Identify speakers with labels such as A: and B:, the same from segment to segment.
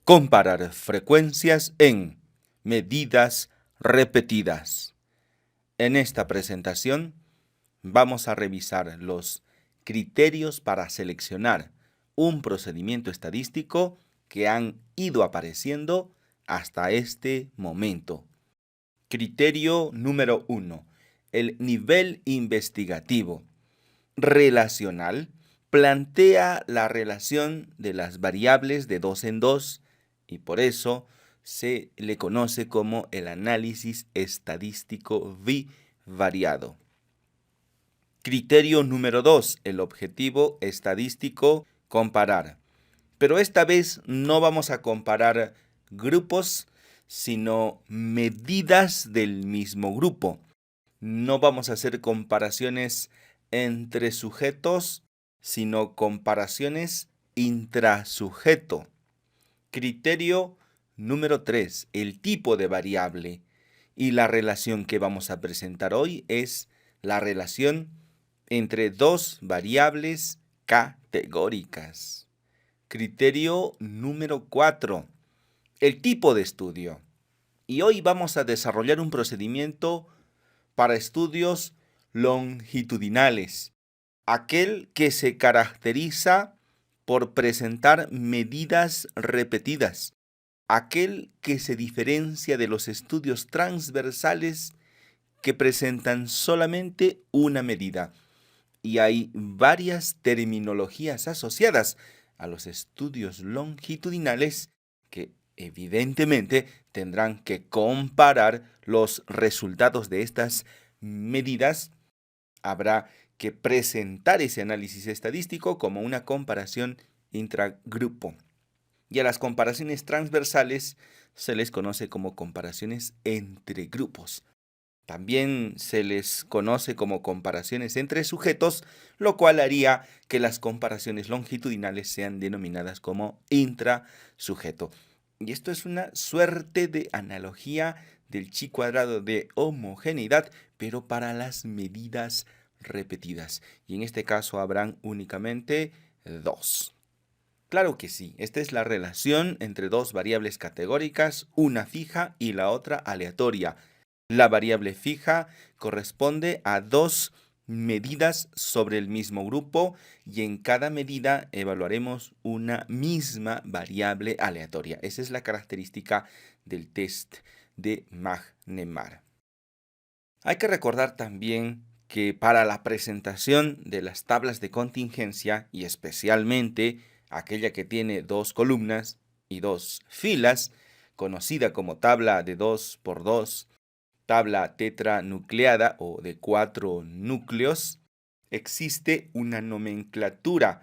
A: Comparar frecuencias en medidas repetidas. En esta presentación vamos a revisar los criterios para seleccionar un procedimiento estadístico que han ido apareciendo hasta este momento. Criterio número 1. El nivel investigativo relacional plantea la relación de las variables de dos en dos y por eso se le conoce como el análisis estadístico bivariado. Criterio número 2. El objetivo estadístico comparar. Pero esta vez no vamos a comparar grupos, sino medidas del mismo grupo. No vamos a hacer comparaciones entre sujetos, sino comparaciones intrasujeto. Criterio número 3. El tipo de variable. Y la relación que vamos a presentar hoy es la relación entre dos variables categóricas. Criterio número 4. El tipo de estudio. Y hoy vamos a desarrollar un procedimiento para estudios longitudinales, aquel que se caracteriza por presentar medidas repetidas, aquel que se diferencia de los estudios transversales que presentan solamente una medida. Y hay varias terminologías asociadas a los estudios longitudinales que evidentemente tendrán que comparar los resultados de estas medidas. Habrá que presentar ese análisis estadístico como una comparación intragrupo. Y a las comparaciones transversales se les conoce como comparaciones entre grupos. También se les conoce como comparaciones entre sujetos, lo cual haría que las comparaciones longitudinales sean denominadas como intrasujeto. Y esto es una suerte de analogía del chi cuadrado de homogeneidad, pero para las medidas repetidas. Y en este caso habrán únicamente dos. Claro que sí, esta es la relación entre dos variables categóricas, una fija y la otra aleatoria. La variable fija corresponde a dos medidas sobre el mismo grupo y en cada medida evaluaremos una misma variable aleatoria. Esa es la característica del test de Magnemar. Hay que recordar también que para la presentación de las tablas de contingencia y especialmente aquella que tiene dos columnas y dos filas, conocida como tabla de 2 por 2, tabla tetranucleada o de 4 núcleos, existe una nomenclatura.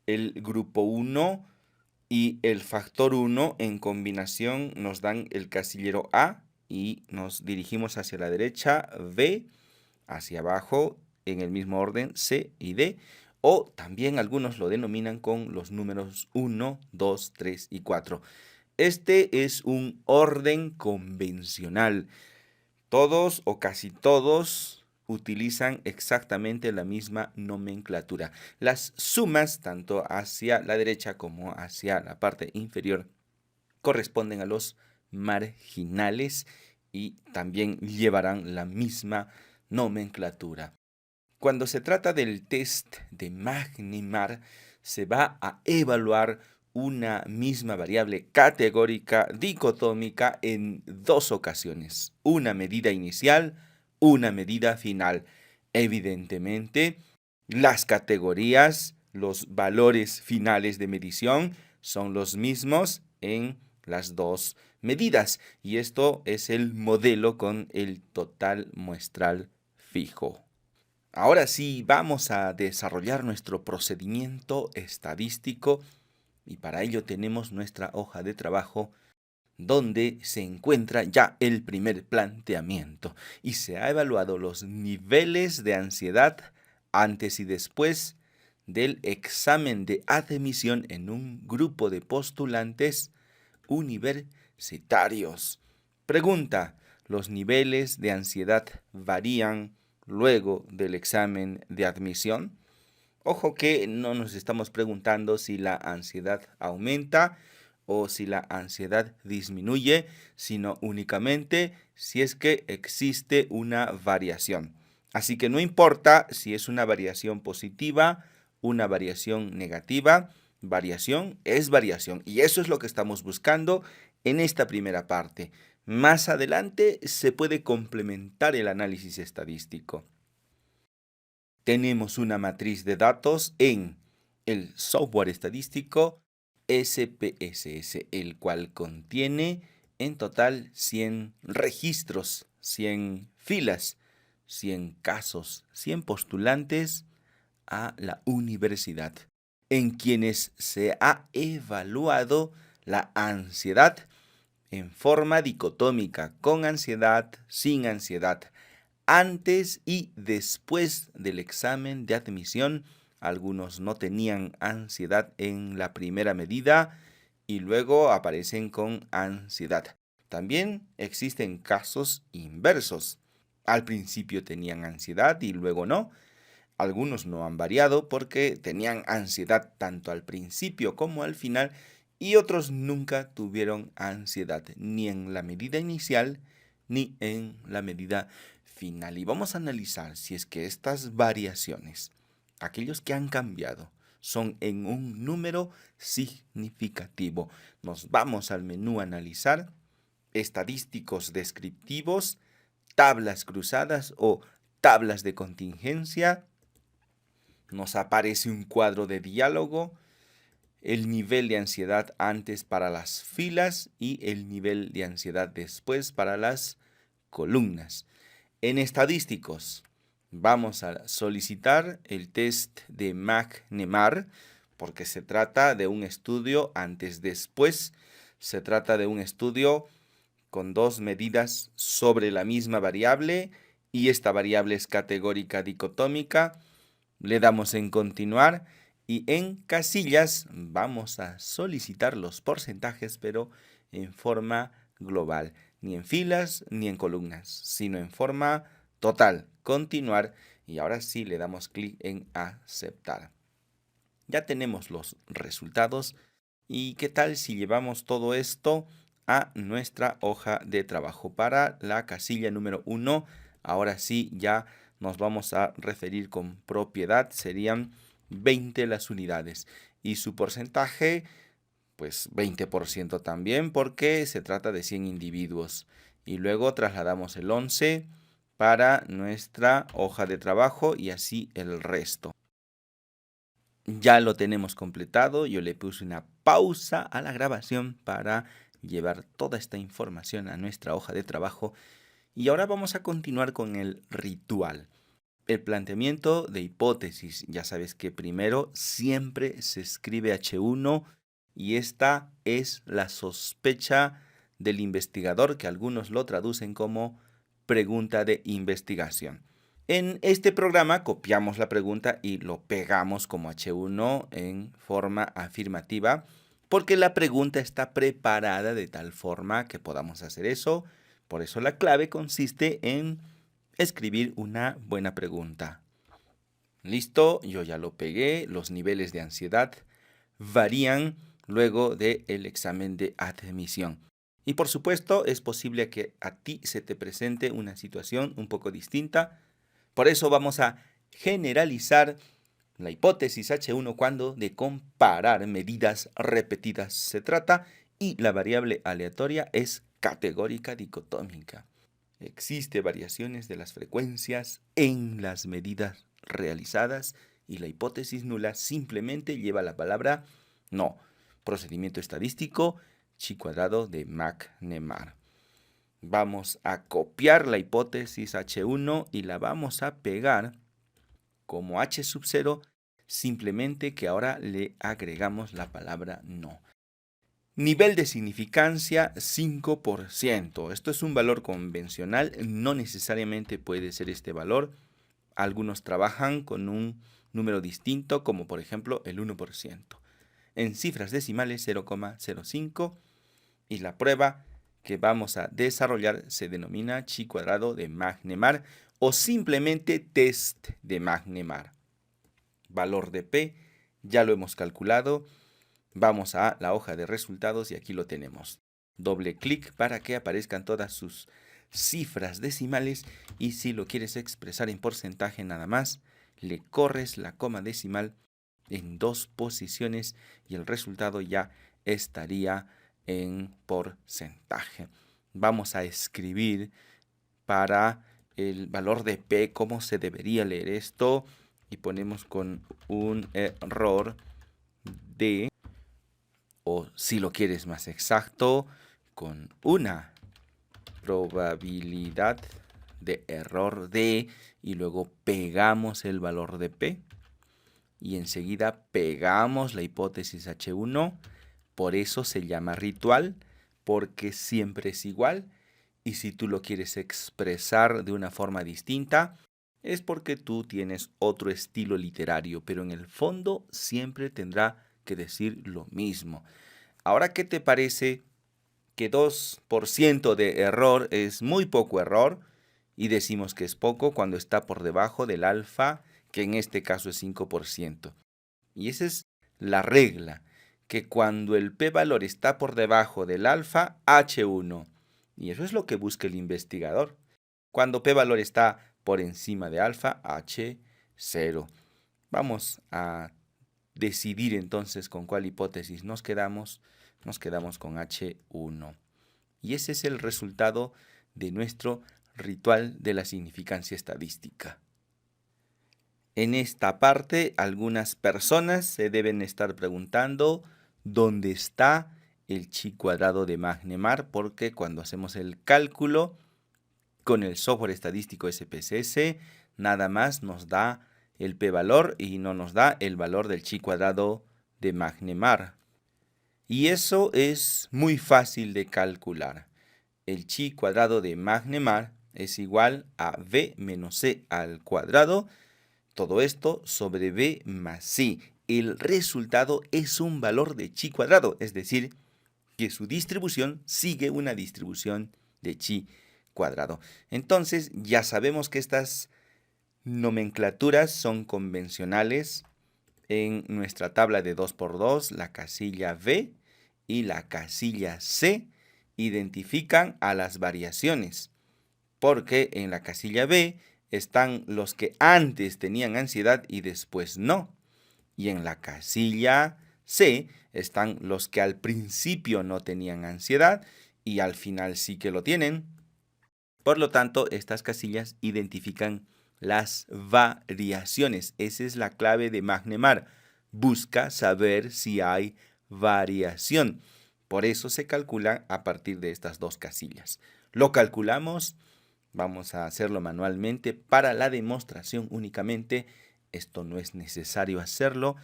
A: El grupo 1 y el factor 1 en combinación nos dan el casillero A y nos dirigimos hacia la derecha B, hacia abajo en el mismo orden C y D, o también algunos lo denominan con los números 1, 2, 3 y 4. Este es un orden convencional. Todos o casi todos utilizan exactamente la misma nomenclatura. Las sumas, tanto hacia la derecha como hacia la parte inferior, corresponden a los marginales y también llevarán la misma nomenclatura. Cuando se trata del test de Magnemar, se va a evaluar una misma variable categórica dicotómica en dos ocasiones, una medida inicial, una medida final. Evidentemente, las categorías, los valores finales de medición son los mismos en las dos medidas y esto es el modelo con el total muestral fijo. Ahora sí, vamos a desarrollar nuestro procedimiento estadístico y para ello tenemos nuestra hoja de trabajo donde se encuentra ya el primer planteamiento y se ha evaluado los niveles de ansiedad antes y después del examen de admisión en un grupo de postulantes universitarios. Pregunta: ¿los niveles de ansiedad varían luego del examen de admisión? Ojo que no nos estamos preguntando si la ansiedad aumenta o si la ansiedad disminuye, sino únicamente si es que existe una variación. Así que no importa si es una variación positiva, una variación negativa, variación es variación. Y eso es lo que estamos buscando en esta primera parte. Más adelante se puede complementar el análisis estadístico. Tenemos una matriz de datos en el software estadístico SPSS, el cual contiene en total 100 registros, 100 filas, 100 casos, 100 postulantes a la universidad, en quienes se ha evaluado la ansiedad en forma dicotómica, con ansiedad, sin ansiedad, antes y después del examen de admisión. Algunos no tenían ansiedad en la primera medida y luego aparecen con ansiedad. También existen casos inversos. Al principio tenían ansiedad y luego no. Algunos no han variado porque tenían ansiedad tanto al principio como al final y otros nunca tuvieron ansiedad ni en la medida inicial ni en la medida final. Y vamos a analizar si es que estas variaciones, aquellos que han cambiado, son en un número significativo. Nos vamos al menú Analizar, Estadísticos descriptivos, Tablas cruzadas o tablas de contingencia. Nos aparece un cuadro de diálogo, el nivel de ansiedad antes para las filas y el nivel de ansiedad después para las columnas. En estadísticos, vamos a solicitar el test de McNemar porque se trata de un estudio antes-después. Se trata de un estudio con dos medidas sobre la misma variable y esta variable es categórica dicotómica. Le damos en continuar y en casillas vamos a solicitar los porcentajes, pero en forma global, ni en filas ni en columnas, sino en forma total. Continuar y ahora sí le damos clic en aceptar. Ya tenemos los resultados y qué tal si llevamos todo esto a nuestra hoja de trabajo. Para la casilla número 1, ahora sí ya nos vamos a referir con propiedad, serían 20 las unidades y su porcentaje, pues 20% también porque se trata de 100 individuos. Y luego trasladamos el 11 para nuestra hoja de trabajo y así el resto. Ya lo tenemos completado, yo le puse una pausa a la grabación para llevar toda esta información a nuestra hoja de trabajo y ahora vamos a continuar con el ritual. El planteamiento de hipótesis. Ya sabes que primero siempre se escribe H1 y esta es la sospecha del investigador, que algunos lo traducen como pregunta de investigación. En este programa copiamos la pregunta y lo pegamos como H1 en forma afirmativa, porque la pregunta está preparada de tal forma que podamos hacer eso. Por eso la clave consiste en escribir una buena pregunta. Listo, yo ya lo pegué. Los niveles de ansiedad varían luego del examen de admisión. Y por supuesto, es posible que a ti se te presente una situación un poco distinta. Por eso vamos a generalizar la hipótesis H1 cuando de comparar medidas repetidas se trata y la variable aleatoria es categórica dicotómica. Existe variaciones de las frecuencias en las medidas realizadas y la hipótesis nula simplemente lleva la palabra no. Procedimiento estadístico, chi cuadrado de McNemar. Vamos a copiar la hipótesis H1 y la vamos a pegar como H sub 0, simplemente que ahora le agregamos la palabra no. Nivel de significancia 5%. Esto es un valor convencional, no necesariamente puede ser este valor. Algunos trabajan con un número distinto, como por ejemplo el 1%. En cifras decimales 0,05 y la prueba que vamos a desarrollar se denomina chi cuadrado de McNemar o simplemente test de McNemar. Valor de P ya lo hemos calculado. Vamos a la hoja de resultados y aquí lo tenemos. Doble clic para que aparezcan todas sus cifras decimales y si lo quieres expresar en porcentaje nada más, le corres la coma decimal en 2 posiciones y el resultado ya estaría en porcentaje. Vamos a escribir para el valor de P cómo se debería leer esto y ponemos con un error de, o si lo quieres más exacto, con una probabilidad de error de, y luego pegamos el valor de P y enseguida pegamos la hipótesis H1. Por eso se llama ritual, porque siempre es igual. Y si tú lo quieres expresar de una forma distinta, es porque tú tienes otro estilo literario, pero en el fondo siempre tendrá que decir lo mismo. Ahora, ¿qué te parece que 2% de error es muy poco error? Y decimos que es poco cuando está por debajo del alfa, que en este caso es 5%. Y esa es la regla, que cuando el p-valor está por debajo del alfa, H1. Y eso es lo que busca el investigador. Cuando p-valor está por encima de alfa, H0. Vamos a decidir entonces con cuál hipótesis nos quedamos. Nos quedamos con H1. Y ese es el resultado de nuestro ritual de la significancia estadística. En esta parte, algunas personas se deben estar preguntando dónde está el chi cuadrado de Magnemar, porque cuando hacemos el cálculo con el software estadístico SPSS, nada más nos da el p-valor y no nos da el valor del chi cuadrado de Magnemar. Y eso es muy fácil de calcular. El chi cuadrado de Magnemar es igual a b menos c al cuadrado. Todo esto sobre b más c. El resultado es un valor de chi cuadrado, es decir, que su distribución sigue una distribución de chi cuadrado. Entonces, ya sabemos que estas nomenclaturas son convencionales. En nuestra tabla de 2×2, la casilla B y la casilla C identifican a las variaciones, porque en la casilla B están los que antes tenían ansiedad y después no. Y en la casilla C están los que al principio no tenían ansiedad y al final sí que lo tienen. Por lo tanto, estas casillas identifican las variaciones. Esa es la clave de Magnemar. Busca saber si hay variación. Por eso se calcula a partir de estas 2 casillas. Lo calculamos. Vamos a hacerlo manualmente para la demostración únicamente. Esto no es necesario hacerlo.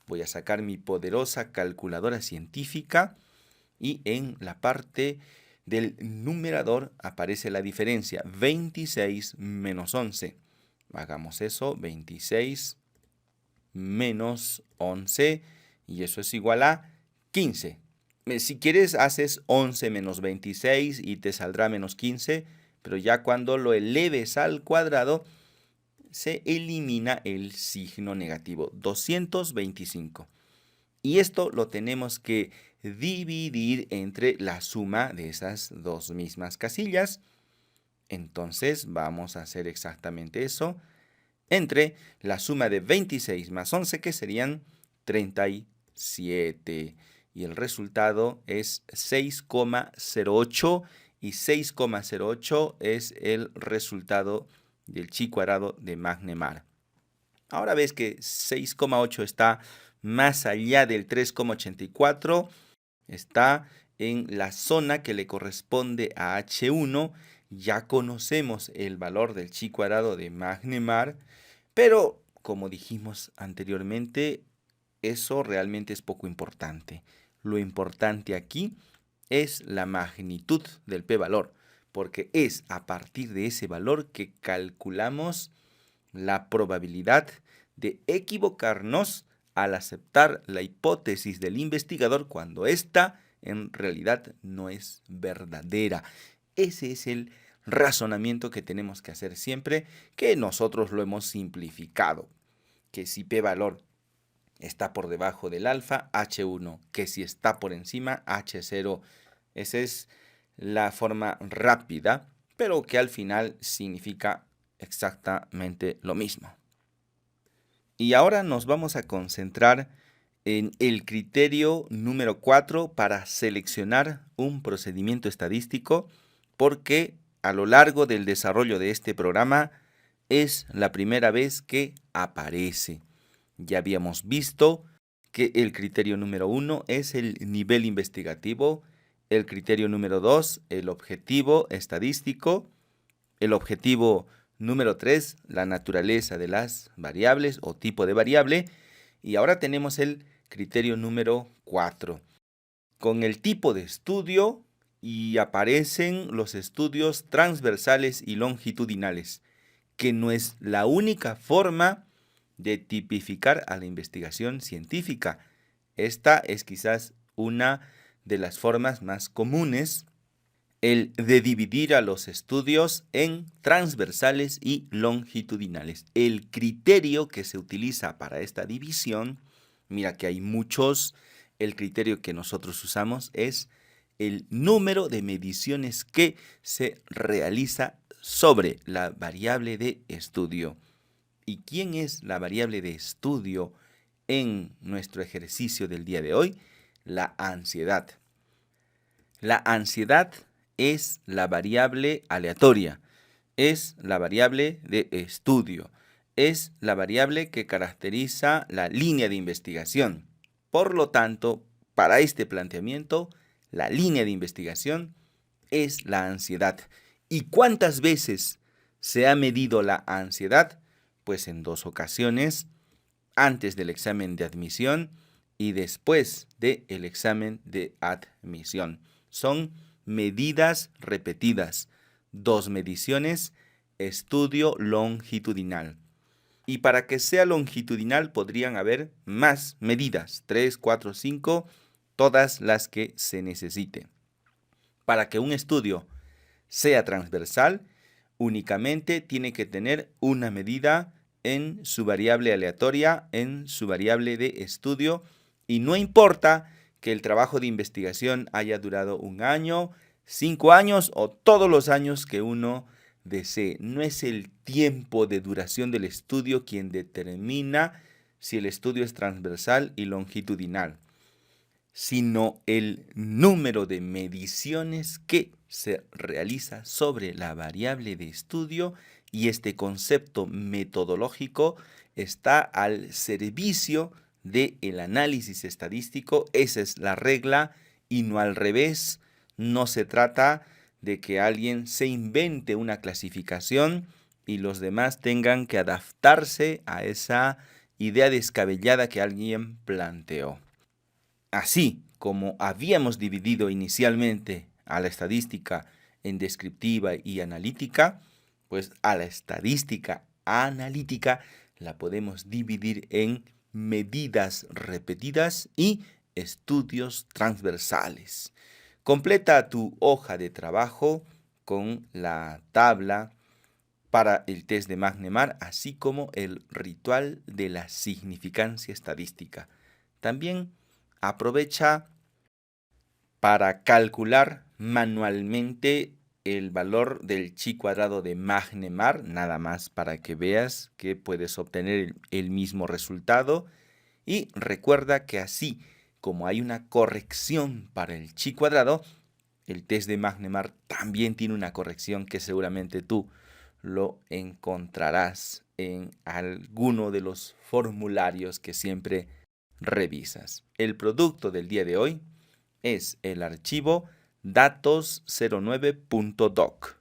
A: Voy a sacar mi poderosa calculadora científica y en la parte del numerador aparece la diferencia. 26 menos 11. Hagamos eso. 26 menos 11. Y eso es igual a 15. Si quieres, haces 11 menos 26 y te saldrá menos 15. Pero ya cuando lo eleves al cuadrado, se elimina el signo negativo. 225. Y esto lo tenemos que dividir entre la suma de esas 2 mismas casillas. Entonces vamos a hacer exactamente eso. Entre la suma de 26 más 11, que serían 37. Y el resultado es 6,08. Y 6,08 es el resultado del chi cuadrado de Magnemar. Ahora ves que 6,8 está más allá del 3,84. Está en la zona que le corresponde a H1. Ya conocemos el valor del chi cuadrado de Magnemar. Pero, como dijimos anteriormente, eso realmente es poco importante. Lo importante aquí es la magnitud del p-valor, porque es a partir de ese valor que calculamos la probabilidad de equivocarnos al aceptar la hipótesis del investigador cuando ésta en realidad no es verdadera. Ese es el razonamiento que tenemos que hacer siempre, que nosotros lo hemos simplificado. Que si p-valor está por debajo del alfa, H1, que si está por encima, H0. Esa es la forma rápida, pero que al final significa exactamente lo mismo. Y ahora nos vamos a concentrar en el criterio número 4 para seleccionar un procedimiento estadístico, porque a lo largo del desarrollo de este programa es la primera vez que aparece. Ya habíamos visto que el criterio número 1 es el nivel investigativo, el criterio número 2, el objetivo estadístico, el objetivo número 3, la naturaleza de las variables o tipo de variable, y ahora tenemos el criterio número 4, con el tipo de estudio, y aparecen los estudios transversales y longitudinales, que no es la única forma de tipificar a la investigación científica. Esta es quizás una de las formas más comunes, el de dividir a los estudios en transversales y longitudinales. El criterio que se utiliza para esta división, mira que hay muchos, el criterio que nosotros usamos es el número de mediciones que se realiza sobre la variable de estudio. ¿Y quién es la variable de estudio en nuestro ejercicio del día de hoy? La ansiedad. La ansiedad es la variable aleatoria, es la variable de estudio, es la variable que caracteriza la línea de investigación. Por lo tanto, para este planteamiento, la línea de investigación es la ansiedad. ¿Y cuántas veces se ha medido la ansiedad? Pues en 2 ocasiones, antes del examen de admisión y después del examen de admisión. Son medidas repetidas, 2 mediciones, estudio longitudinal. Y para que sea longitudinal podrían haber más medidas, 3, 4, 5, todas las que se necesite. Para que un estudio sea transversal, únicamente tiene que tener una medida en su variable aleatoria, en su variable de estudio, y no importa que el trabajo de investigación haya durado 1 año, 5 años o todos los años que uno desee. No es el tiempo de duración del estudio quien determina si el estudio es transversal y longitudinal, sino el número de mediciones que se realiza sobre la variable de estudio, y este concepto metodológico está al servicio del análisis estadístico. Esa es la regla y no al revés. No se trata de que alguien se invente una clasificación y los demás tengan que adaptarse a esa idea descabellada que alguien planteó. Así como habíamos dividido inicialmente a la estadística en descriptiva y analítica, pues a la estadística analítica la podemos dividir en medidas repetidas y estudios transversales. Completa tu hoja de trabajo con la tabla para el test de Magnemar, así como el ritual de la significancia estadística. También aprovecha para calcular manualmente el valor del chi cuadrado de Magnemar, nada más para que veas que puedes obtener el mismo resultado. Y recuerda que así como hay una corrección para el chi cuadrado, el test de Magnemar también tiene una corrección que seguramente tú lo encontrarás en alguno de los formularios que siempre revisas. El producto del día de hoy es el archivo datos09.doc.